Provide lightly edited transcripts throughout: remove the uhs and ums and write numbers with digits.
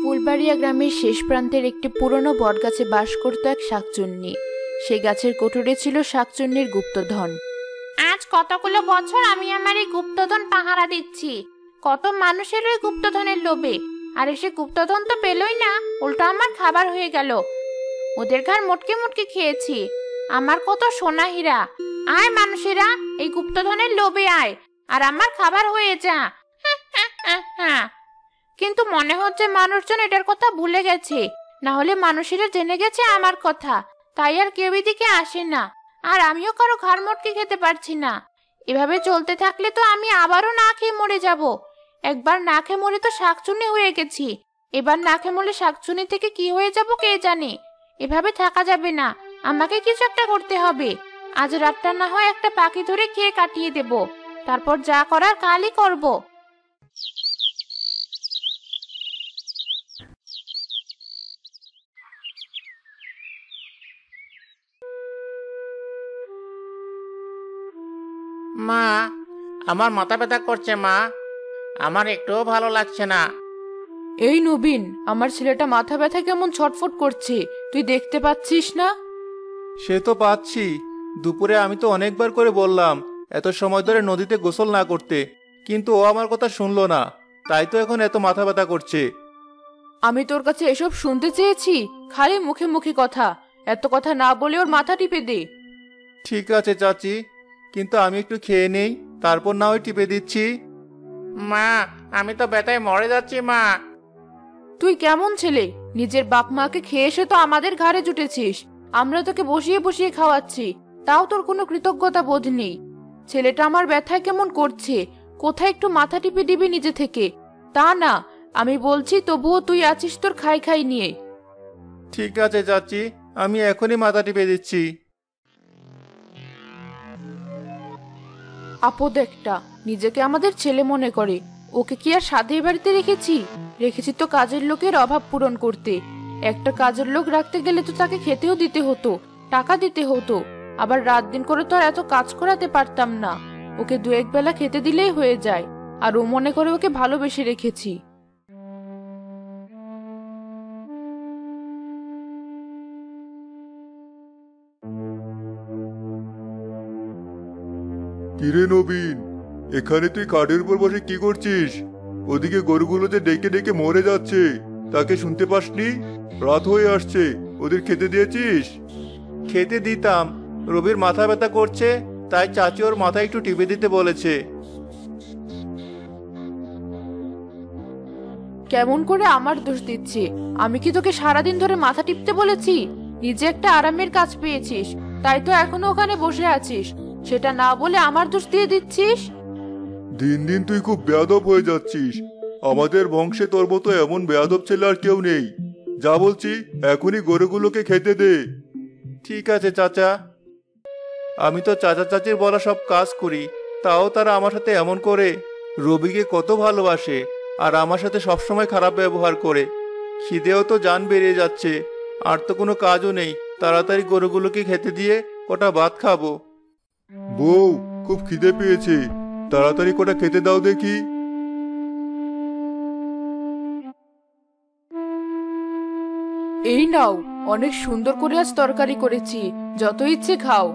ফুলবাড়িয়া গ্রামের শেষ প্রান্তের একটি পুরনো বটগাছে বাস করত এক শাকচুন্নি। সে গাছের কোটরে ছিল শাকচুন্নির গুপ্তধন। আজ কতগুলো বছর আমি আমার এই গুপ্তধন পাহারা দিচ্ছি, কত মানুষের ওই গুপ্তধনের লোভে, আর এসে গুপ্তধন তো পেলই না, উল্টো আমার খাবার হয়ে গেল। ওদের ঘর মুটকে মুটকে খেয়েছি। আমার কত সোনা হীরা, আয় মানুষেরা, এই গুপ্তধনের লোভে আয় আর আমার খাবার হয়ে যা। কিন্তু মনে হচ্ছে মানুষজন এটার কথা ভুলে গেছে, না হলে মানুষেরা জেনে গেছে আমার কথা, তাই আর কেউ এদিকে আসে না। আর আমিও কারো ঘর মুটকে খেতে পারছি না। এভাবে চলতে থাকলে তো আমি আবারও না খেয়ে মরে যাব। একবার না খেয়ে মরে তো শাকচুন্নি হয়ে গেছি, এবার না খেয়ে মরে শাকচুন্নি থেকে কি হয়ে যাব কে জানে। এভাবে থাকা যাবে না, আমাকে কিছু একটা করতে হবে। আজ রাতটা না হয় একটা পাখি ধরে খেয়ে কাটিয়ে দেব, তারপর যা করার কালই করব। মা, আমার মাথা ব্যথা করছে মা, আমার একটুও ভালো লাগছে না। এই নবীন, আমার ছেলেটা মাথা ব্যথা কেমন ছটফট করছে, তুই দেখতে পাচ্ছিস না? সে তো পাচ্ছি, দুপুরে আমি তো অনেকবার করে বললাম এত সময় ধরে নদীতে গোসল না করতে, কিন্তু ও আমার কথা শুনলো না, তাই তো এখন এত মাথা ব্যথা করছে। আমি তোর কাছে এসব শুনতে চেয়েছি? খালি মুখে মুখে কথা, এত কথা না বলে ওর মাথা টিপে দে। ঠিক আছে চাচি, কিন্তু আমি একটু খেয়ে নেই, তারপর না হয় টিপে দিচ্ছি। মা, আমি তো ব্যথায় মরে যাচ্ছি মা। তুই কেমন ছেলে, নিজের বাপ মাকে খেয়ে এসে তো আমাদের ঘাড়ে জুটেছিস। আমরা তোকে বসিয়ে বসিয়ে খাওয়াচ্ছি, তাও তোর কোনো কৃতজ্ঞতা বোধ নেই। ছেলেটা আমার ব্যথায় কেমন করছে, কোথায় একটু মাথা টিপে দিবি নিজে থেকে? তা না, আমি বলছি তবুও তুই আছিস তোর খাই খাই নিয়ে। ঠিক আছে চাচি, আমি এখনই মাথা টিপে দিচ্ছি। আপদ একটা, নিজেকে আমাদের ছেলে মনে করে। ওকে কি আর সাধের বাড়িতে রেখেছি তো কাজের লোকের অভাব পূরণ করতে। একটা কাজের লোক রাখতে গেলে তো তাকে খেতেও দিতে হতো, টাকা দিতে হতো, আবার রাত দিন করে তো আর এত কাজ করাতে পারতাম না। ওকে দু এক বেলা খেতে দিলেই হয়ে যায়, আর ও মনে করে ওকে ভালোবেসে রেখেছি। কিরে নবীন, এখানে তুই কাঠের উপর বসে কি করছিস? ওদিকে গরুগুলো যে ডেকে ডেকে মরে যাচ্ছে, তাকে শুনতে পাসনি? রাত হয়ে আসছে, ওদের খেতে দিয়েছিস? খেতে দিতাম, রবির মাথা ব্যথা করছে, তাই চাচি ওর মাথা একটু টিপে দিতে বলেছে। কেমন করে আমার দোষ দিচ্ছে? আমি কি তোকে সারাদিন ধরে মাথা টিপতে বলেছি? নিজে একটা আরামের কাজ পেয়েছিস, তাই তো এখনো ওখানে বসে আছিস। সেটা না বলে আমার দোষ দিয়ে দিচ্ছিস। দিন দিন তুই খুব বেয়াদব হয়ে যাচ্ছিস। আমাদের বংশে তোর মতো এমন বেয়াদব ছেলে আর কেউ নেই। যা বলছি, এখনই গরুগুলোকে খেতে দে। ঠিক আছে চাচা, আমি তো চাচা চাচির বলা সব কাজ করি, তাও তারা আমার সাথে এমন করে। রবিকে কত ভালোবাসে, আর আমার সাথে সবসময় খারাপ ব্যবহার করে। খিদেও তো জান বেরিয়ে যাচ্ছে, আর তো কোনো কাজও নেই। তাড়াতাড়ি গরুগুলোকে খেতে দিয়ে কটা ভাত খাবো। বউ, খুব খিদে পেয়েছে, তাড়াতাড়ি কটা খেতে দাও দেখি। এই নাও, অনেক সুন্দর করে আজ তরকারি করেছি, যত ইচ্ছে খাও।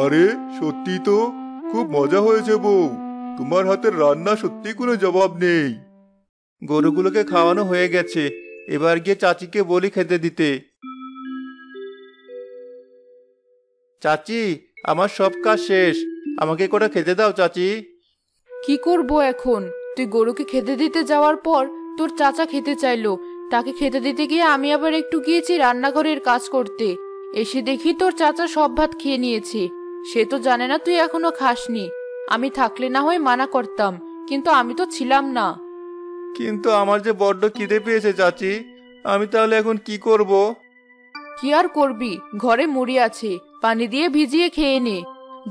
আরে সত্যি তো, খুব মজা হয়েছে বউ। তোমার হাতের রান্না সত্যি কোনো জবাব নেই। গরুগুলোকে খাওয়ানো হয়ে গেছে, এবার গিয়ে চাচিকে বলি খেতে দিতে। চাচি, আমার সব কাজ শেষ, আমাকে কটা খেতে দাও চাচি। কি করব এখন? তুই গরুকে খেতে দিতে যাওয়ার পর তোর চাচা খেতে চাইলো, তাকে খেতে দিতে গিয়ে আমি আবার একটু গিয়েছি রান্নাঘরের কাজ করতে। এসে দেখি তোর চাচা সব ভাত খেয়ে নিয়েছে। সে তো জানে না তুই এখনো খাসনি। আমি থাকলে না হয় মানা করতাম, কিন্তু আমি তো ছিলাম না। কিন্তু আমার যে বড্ড খিদে পেয়েছে চাচি, আমি তাহলে এখন কি করব? কি আর করবি, ঘরে মুড়ি আছে, পানি দিয়ে ভিজিয়ে খেয়ে নে।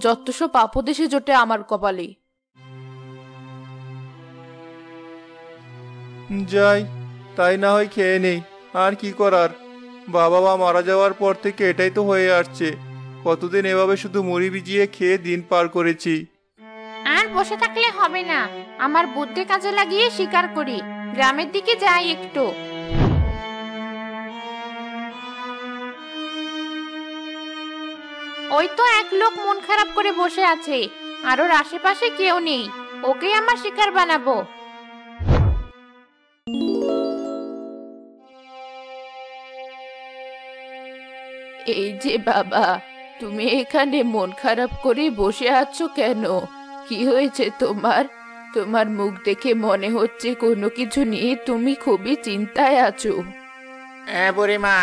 যত সব আপদ এসে জোটে আমার কপালে। যাই, তাই না হয় খেয়ে নেই, আর কি করার। বাবা মা মারা যাওয়ার পর থেকে এটাই তো হয়ে আসছে। কতদিন এভাবে শুধু মুড়ি ভিজিয়ে খেয়ে দিন পার করেছি। আর বসে থাকলে হবে না, আমার বুদ্ধি কাজে লাগিয়ে শিকার করি। গ্রামের দিকে যাই একটু। ওই তো এক লোক মন খারাপ করে বসে আছে, আর ওর আশেপাশে কেউ নেই। ওকেই আমার শিকার বানাবো। এই যে বাবা, তুমি এখানে মন খারাপ করে বসে আছো কেন? কি হয়েছে তোমার? তোমার মুখ দেখে মনে হচ্ছে কোনো কিছু নিয়ে তুমি খুবই চিন্তায় আছো। হ্যাঁ বুড়িমা,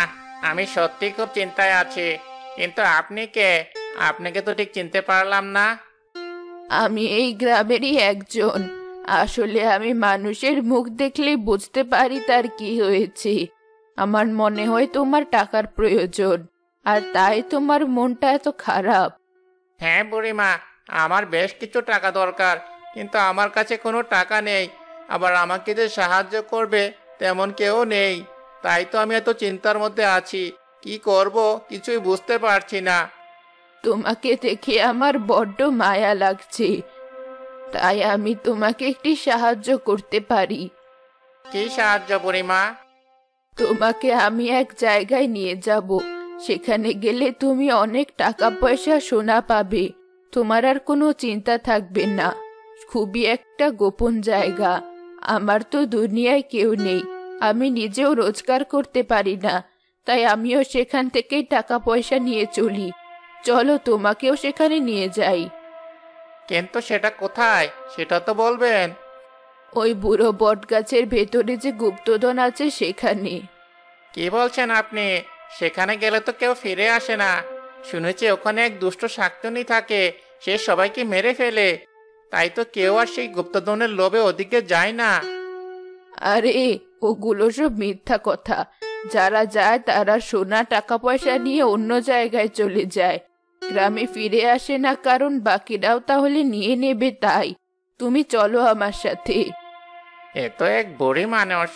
আমি সত্যি খুব চিন্তায় আছি। কিন্তু আপনি কে? আপনাকে তো ঠিক চিনতে পারলাম না। আমি এই গ্রামেরই একজন। আসলে আমি মানুষের মুখ দেখলেই বুঝতে পারি তার কি হয়েছে। আমার মনে হয় তোমার টাকার প্রয়োজন, আর তাই তোমার মনটা এত খারাপ। হ্যাঁ বুড়িমা, আমার বেশ কিছু টাকা দরকার, কিন্তু আমার কাছে কোনো টাকা নেই। আবার আমাকে যে সাহায্য করবে তেমন কেউ নেই। তাই তো আমি এত চিন্তার মধ্যে আছি। কি করব কিছুই বুঝতে পারছি না। তোমাকে দেখে আমার বড্ড মায়া লাগছে, তাই আমি তোমাকে একটি সাহায্য করতে পারি। কি সাহায্য বুড়িমা? তোমাকে আমি এক জায়গায় নিয়ে যাব। সেখানে গেলে তুমি অনেক টাকা পয়সা সোনা পাবে। তোমার আর কোনো চিন্তা থাকবে না। খুবই একটা গোপন জায়গা। আমার তো দুনিয়ায় কেউ নেই, আমি নিজেও রোজগার করতে পারি না। তাই আমিও সেখান থেকেই টাকা পয়সা নিয়ে চলি। চলো তোমাকেও সেখানে নিয়ে যাই। কিন্তু সেটা কোথায়, সেটা তো বলবেন। ওই বুড়ো বটগাছের ভেতরে যে গুপ্তধন আছে সেখানে। কি বলছেন আপনি? সেখানে গেলে তো কেউ ফিরে আসে না। শুনেছি ওখানে এক দুষ্ট শাকচুন্নি থাকে, সে সবাইকে মেরে ফেলে। তাই তো কেউ আর সেই গুপ্তধনের লোভে ওদিকে যায় না। আরে ওগুলো সব মিথ্যা কথা। যারা যায় তারা সোনা টাকা পয়সা নিয়ে অন্য জায়গায় চলে যায়, গ্রামে ফিরে আসে না, কারণ বাকিরাও তাহলে নিয়ে নেবে। তাই তুমি চলো আমার সাথে। এ তো এক বুড়ি মানুষ,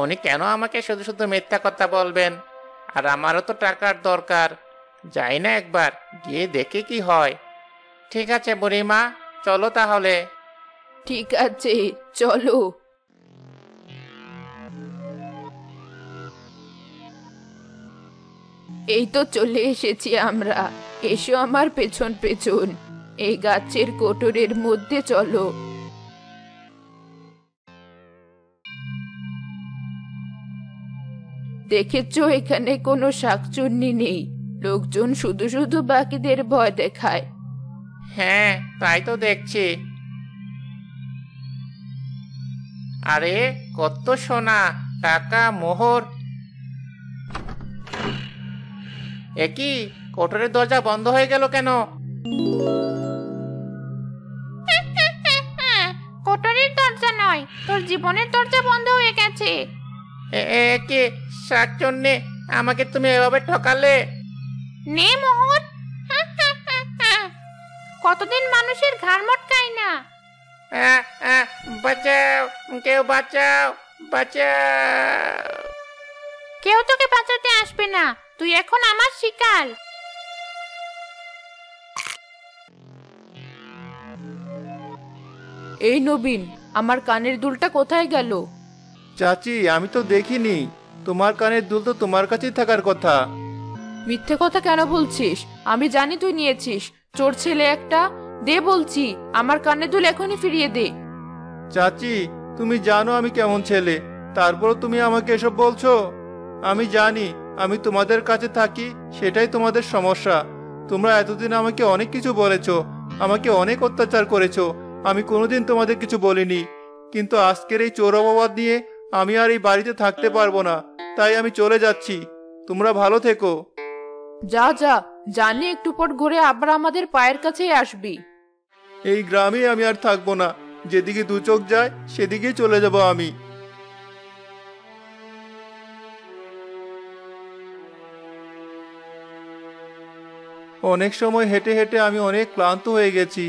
উনি কেন আমাকে শুধু শুধু মিথ্যা কথা বলবেন? আর আমারও তো টাকার দরকার। যাই না একবার, গিয়ে দেখে কি হয়। ঠিক আছে বুড়িমা, চলো তাহলে। ঠিক আছে, চলো। এই তো চলে এসেছি আমরা। এসো আমার পেছন পেছন। এই গাছের কোটরের মধ্যে চলো। দেখেছো এখানে কোনো শাকচুন্নি নেই। লোকজন শুধু শুধু বাকিদের ভয় দেখায়। হ্যাঁ, তাই তো দেখছি। আরে কত সোনা, টাকা, মোহর! একই কোটরের দরজা বন্ধ হয়ে গেল কেন? কোটরের দরজা নয়, তোর জীবনের দরজা বন্ধ হয়ে গেছে। একে শাকচুন্নি, আমাকে তুমি এভাবে ঠকালে? নে মোহর। কতদিন মানুষের ঘাড় মটকাই না। বাঁচাও, কেউ বাঁচাও, বাঁচাও! কেউ তোকে বাঁচাতে আসবে না, তুই এখন আমার শিকার। এই নবীন, আমার কানের দুলটা কোথায় গেল? চাচি, আমি তো দেখিনি। তোমার কানের দুল তো তোমার কাছেই থাকার কথা। মিথ্যে কথা কেন বলছিস? আমি জানি তুই নিয়েছিস। চোর ছেলে একটা। দে বলছি, আমার কানের দুল এখনই ফিরিয়ে দে। চাচি, তুমি জানো আমি কেমন ছেলে, তারপরও তুমি আমাকে এসব বলছো? আমি জানি আমি তোমাদের কাছে থাকি, সেটাই তোমাদের সমস্যা। তোমরা এতদিন আমাকে অনেক কিছু বলেছো, আমাকে অনেক অত্যাচার করেছো। আমি কোনোদিন তোমাদের কিছু বলিনি, কিন্তু আজকের এই চোর অপবাদ নিয়ে আমি আর এই বাড়িতে থাকতে পারবো না। তাই আমি চলে যাচ্ছি। তোমরা ভালো থেকো। যা যা, জানি একটু পর ঘুরে আবার আমাদের পায়ের কাছেই আসবি। এই গ্রামে আমি আর থাকবো না। যেদিকে দু চোখ যায় সেদিকেই চলে যাব আমি। অনেক সময় হেঁটে হেঁটে আমি অনেক ক্লান্ত হয়ে গেছি।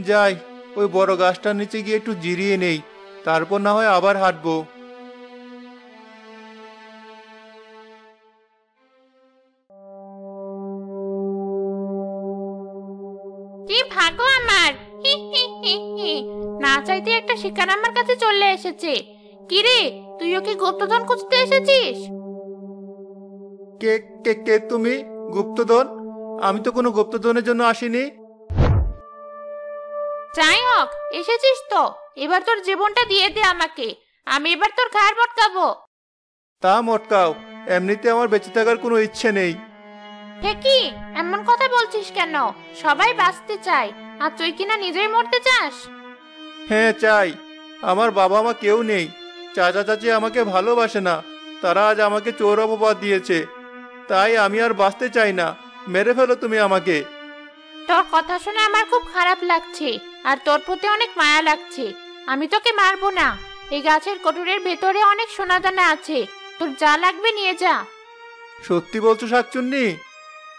যাই, ওই বড় গাছটার নিচে গিয়ে একটু জিরিয়ে নেই, তারপর না হয় আবার হাঁটবো। কি ভাগো আমার। হি হি হি না চাইতে একটা শিকার আমার কাছে চলে এসেছে। কিরে, তুইও কি গুপ্তধন খুঁজতে এসেছিস? কে কে কে তুমি? গুপ্তধন? আমি তো কোনো গুপ্তধনের জন্য আসিনি। যাই হোক, এসেছিস তো, এবার তোর জীবনটা দিয়ে দে আমাকে। আমি এবার তোর ঘাড় মটকাবো। তা মটকাও, এমনিতে আমার বেঁচে থাকার কোনো ইচ্ছে নেই। হে কি, এমন কথা বলছিস কেন? সবাই বাঁচতে চায়, আর তুই কিনা নিজেই মরতে চাস? হ্যাঁ চাই। আমার বাবা মা কেউ নেই, চাচা চাচি আমাকে ভালোবাসে না, তারা আজ আমাকে চোর অপবাদ দিয়েছে। তাই আমি আর বাঁচতে চাই না, মেরে ফেলো তুমি আমাকে। তোর কথা শুনে আমার খুব খারাপ লাগছে, আর তোর প্রতি অনেক মায়া লাগছে। আমি তোকে মারবো না। এই গাছের কোটরের ভেতরে অনেক সোনাদানা আছে, তোর যা লাগবে নিয়ে যা। সত্যি বলছো শাকচুন্নি?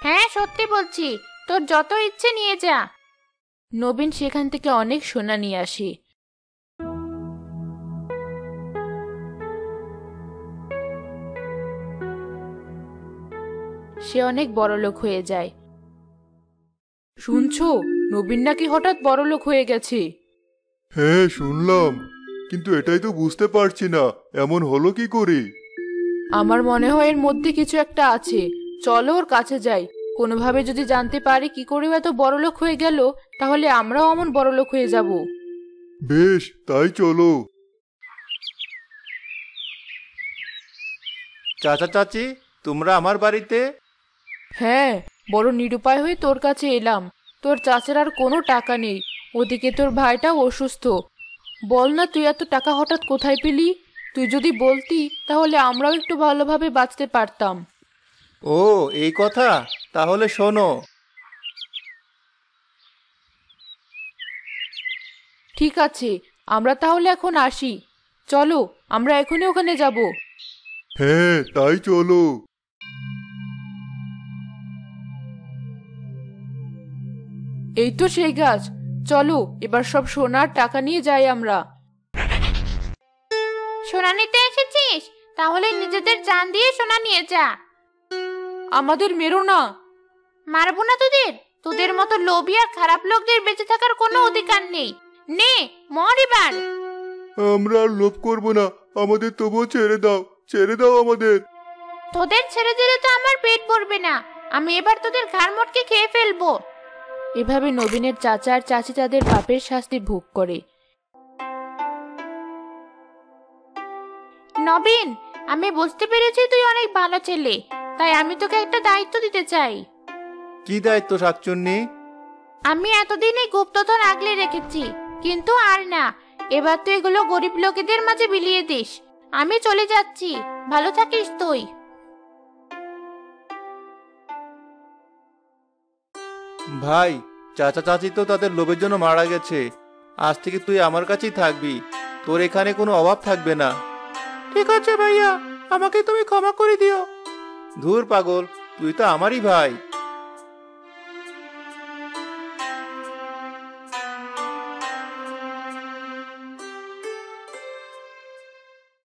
হ্যাঁ, সত্যি বলছি, তোর যত ইচ্ছে নিয়ে যা। নবীন সেখান থেকে অনেক সোনা নিয়ে আসে। সে অনেক বড়লোক হয়ে যায়। শুনছো, নবীন নাকি হঠাৎ বড়লোক হয়ে গেছে। হ্যাঁ শুনলাম, কিন্তু এটাই তো বুঝতে পারছি না এমন হলো কি করে। আমার মনে হয় এর মধ্যে কিছু একটা আছে। চলো ওর কাছে যাই। কোনোভাবে যদি জানতে পারি কি করে এত বড়লোক হয়ে গেল, তাহলে আমরাও অমন বড়লোক হয়ে যাব। বেশ, তাই চলো। চাচা চাচি, তোমরা আমার বাড়িতে? হ্যাঁ, বড় নিরুপায় হয়ে তোর কাছে এলাম। তোর চাচার আর কোনো টাকা নেই, ওদিকে তোর ভাইটাও অসুস্থ। বল না, তুই এত টাকা হঠাৎ কোথায় পেলি? তুই যদি বলতি তাহলে আমরাও একটু ভালোভাবে বাঁচতে পারতাম। ও এই কথা, তাহলে শোনো। ঠিক আছে, আমরা তাহলে এখন আসি। চলো, আমরা এখনই ওখানে যাব। হ্যাঁ তাই চলো। এই তো সেই গাছ। চলো, এবার সব সোনার টাকা নিয়ে যাই আমরা। সোনা নিতে এসেছিস? তাহলে নিজেদের জান দিয়ে সোনা নিয়ে যা। আমাদের মেরো না। মারবো না তোদের? তোদের মতো লোভী আর খারাপ লোকদের বেঁচে থাকার কোনো অধিকার নেই। নে, মর এবার। আমরা আর লোভ করবো না, আমাদের তবুও ছেড়ে দাও, ছেড়ে দাও আমাদের। তোদের ছেড়ে দিলে তো আমার পেট ভরবে না। আমি এবার তোদের ঘাড় মটকে খেয়ে ফেলবো। এভাবে নবীনের চাচা আর চাচি তাদের পাপের শাস্তি ভোগ করে। নবীন, আমি বুঝতে পেরেছি তুই অনেক ভালো ছেলে, তাই আমি তোকে একটা দায়িত্ব দিতে চাই। কি দায়িত্ব শাকচুন্নি? আমি এতদিন এই গুপ্তধন আগলে রেখেছি, কিন্তু আর না। এবার তুই এগুলো গরিব লোকেদের মাঝে বিলিয়ে দিস। আমি চলে যাচ্ছি, ভালো থাকিস তুই। ভাই, চাচা চাচি তো তাদের লোভের জন্য মারা গেছে। আজ থেকে তুই আমার কাছেই থাকবি, তোর এখানে কোনো অভাব থাকবে না। ঠিক আছে ভাইয়া, আমাকে তুমি ক্ষমা করে দিও। ধুর পাগল, তুই তো আমারই ভাই।